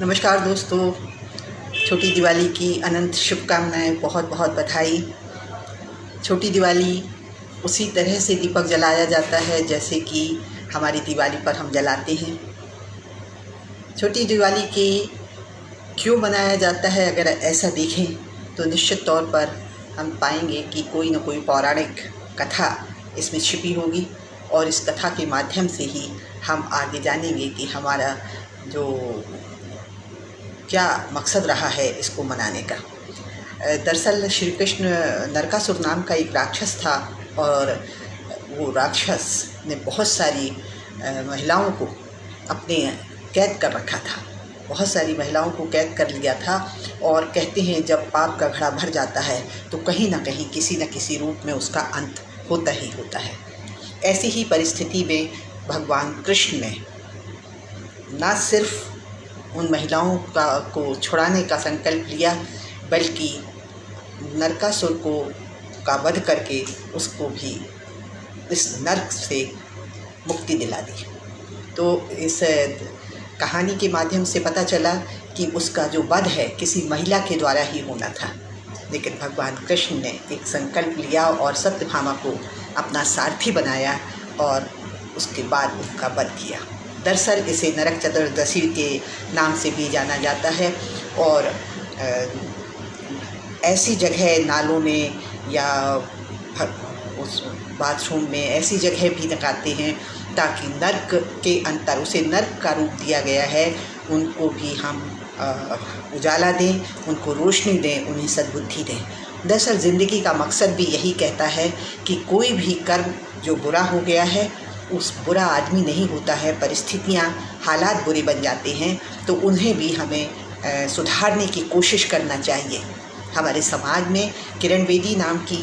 नमस्कार दोस्तों, छोटी दिवाली की अनंत शुभकामनाएं, बहुत बहुत बधाई। छोटी दिवाली उसी तरह से दीपक जलाया जाता है जैसे कि हमारी दिवाली पर हम जलाते हैं। छोटी दिवाली की क्यों मनाया जाता है, अगर ऐसा देखें तो निश्चित तौर पर हम पाएंगे कि कोई न कोई पौराणिक कथा इसमें छिपी होगी और इस कथा के माध्यम से ही हम आगे जानेंगे कि हमारा जो क्या मकसद रहा है इसको मनाने का। दरअसल श्री कृष्ण नरकासुर नाम का एक राक्षस था और वो राक्षस ने बहुत सारी महिलाओं को अपने कैद कर रखा था, बहुत सारी महिलाओं को कैद कर लिया था। और कहते हैं जब पाप का घड़ा भर जाता है तो कहीं ना कहीं किसी न किसी रूप में उसका अंत होता ही होता है। ऐसी ही परिस्थिति में भगवान कृष्ण ने न सिर्फ उन महिलाओं को छुड़ाने का संकल्प लिया, बल्कि नरकासुर का वध करके उसको भी इस नरक से मुक्ति दिला दी। तो इस कहानी के माध्यम से पता चला कि उसका जो वध है किसी महिला के द्वारा ही होना था, लेकिन भगवान कृष्ण ने एक संकल्प लिया और सत्यभामा को अपना सारथी बनाया और उसके बाद उसका वध किया। दरअसल इसे नरक चतुर्दशी के नाम से भी जाना जाता है और ऐसी जगह नालों में या उस बाथरूम में ऐसी जगह भी लगाते हैं ताकि नर्क के अंतर, उसे नर्क का रूप दिया गया है, उनको भी हम उजाला दें, उनको रोशनी दें, उन्हें सद्बुद्धि दें। दरअसल ज़िंदगी का मकसद भी यही कहता है कि कोई भी कर्म जो बुरा हो गया है उस बुरा आदमी नहीं होता है, परिस्थितियाँ हालात बुरे बन जाते हैं तो उन्हें भी हमें सुधारने की कोशिश करना चाहिए। हमारे समाज में किरण बेदी नाम की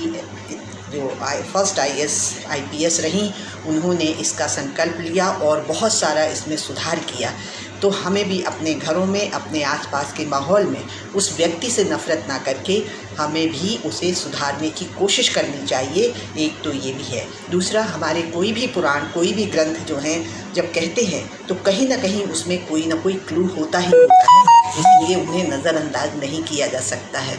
जो फर्स्ट IPS रहीं, उन्होंने इसका संकल्प लिया और बहुत सारा इसमें सुधार किया। तो हमें भी अपने घरों में, अपने आसपास के माहौल में उस व्यक्ति से नफ़रत ना करके हमें भी उसे सुधारने की कोशिश करनी चाहिए। एक तो ये भी है। दूसरा, हमारे कोई भी पुराण, कोई भी ग्रंथ जो हैं जब कहते हैं तो कहीं ना कहीं उसमें कोई ना कोई क्लू होता ही होता है, इसलिए उन्हें नज़रअंदाज नहीं किया जा सकता है।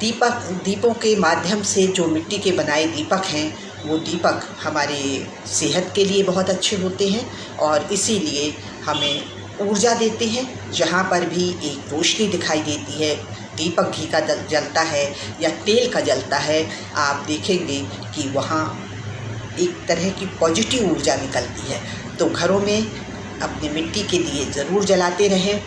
दीपों के माध्यम से जो मिट्टी के बनाए दीपक हैं, वो दीपक हमारी सेहत के लिए बहुत अच्छे होते हैं और इसीलिए हमें ऊर्जा देते हैं। जहाँ पर भी एक रोशनी दिखाई देती है, दीपक घी का जलता है या तेल का जलता है, आप देखेंगे कि वहाँ एक तरह की पॉजिटिव ऊर्जा निकलती है। तो घरों में अपने मिट्टी के दिए ज़रूर जलाते रहें,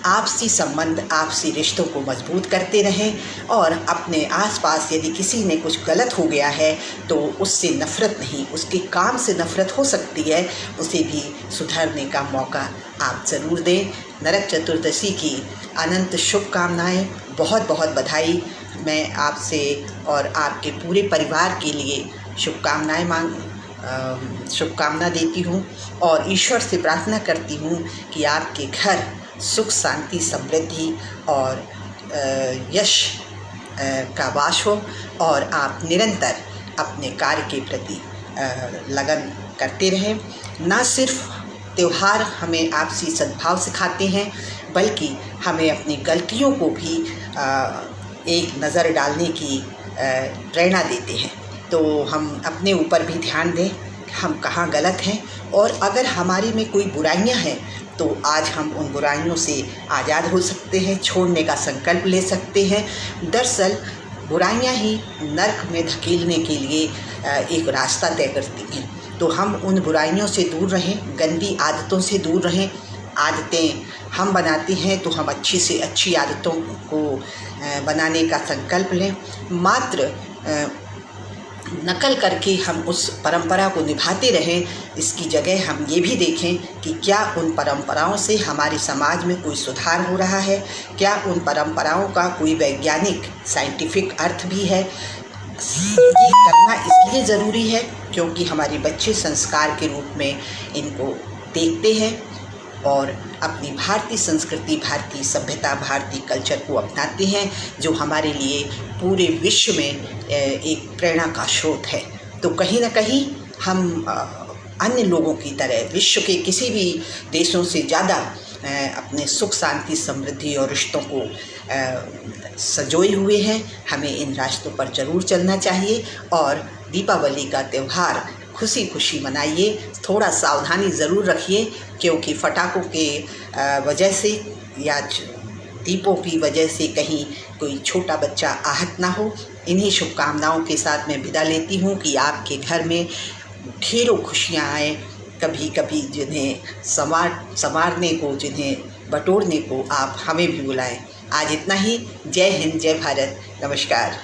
आपसी संबंध, आपसी रिश्तों को मजबूत करते रहें और अपने आसपास यदि किसी ने कुछ गलत हो गया है तो उससे नफ़रत नहीं, उसके काम से नफ़रत हो सकती है, उसे भी सुधरने का मौका आप ज़रूर दें। नरक चतुर्दशी की अनंत शुभकामनाएं, बहुत बहुत बधाई। मैं आपसे और आपके पूरे परिवार के लिए शुभकामना देती हूँ और ईश्वर से प्रार्थना करती हूँ कि आपके घर सुख, शांति, समृद्धि और यश का वास हो और आप निरंतर अपने कार्य के प्रति लगन करते रहें। न सिर्फ त्यौहार हमें आपसी सद्भाव सिखाते हैं, बल्कि हमें अपनी गलतियों को भी एक नज़र डालने की प्रेरणा देते हैं। तो हम अपने ऊपर भी ध्यान दें, हम कहाँ गलत हैं और अगर हमारे में कोई बुराइयां हैं तो आज हम उन बुराइयों से आज़ाद हो सकते हैं, छोड़ने का संकल्प ले सकते हैं। दरअसल बुराइयां ही नर्क में धकेलने के लिए एक रास्ता तय करती हैं। तो हम उन बुराइयों से दूर रहें, गंदी आदतों से दूर रहें। आदतें हम बनाते हैं तो हम अच्छी से अच्छी आदतों को बनाने का संकल्प लें। मात्र नकल करके हम उस परंपरा को निभाते रहें, इसकी जगह हम ये भी देखें कि क्या उन परंपराओं से हमारे समाज में कोई सुधार हो रहा है, क्या उन परंपराओं का कोई वैज्ञानिक साइंटिफिक अर्थ भी है। ये करना इसलिए ज़रूरी है क्योंकि हमारे बच्चे संस्कार के रूप में इनको देखते हैं और अपनी भारतीय संस्कृति, भारतीय सभ्यता, भारतीय कल्चर को अपनाते हैं, जो हमारे लिए पूरे विश्व में एक प्रेरणा का स्रोत है। तो कहीं ना कहीं हम अन्य लोगों की तरह, विश्व के किसी भी देशों से ज़्यादा अपने सुख शांति समृद्धि और रिश्तों को संजोए हुए हैं। हमें इन रास्तों पर ज़रूर चलना चाहिए और दीपावली का त्यौहार खुशी खुशी मनाइए। थोड़ा सावधानी ज़रूर रखिए, क्योंकि पटाखों के वजह से या दीपों की वजह से कहीं कोई छोटा बच्चा आहत ना हो। इन्हीं शुभकामनाओं के साथ मैं विदा लेती हूँ कि आपके घर में ढेरों खुशियाँ आए, कभी कभी जिन्हें संवारने को, जिन्हें बटोरने को आप हमें भी बुलाएं। आज इतना ही। जय हिंद, जय भारत, नमस्कार।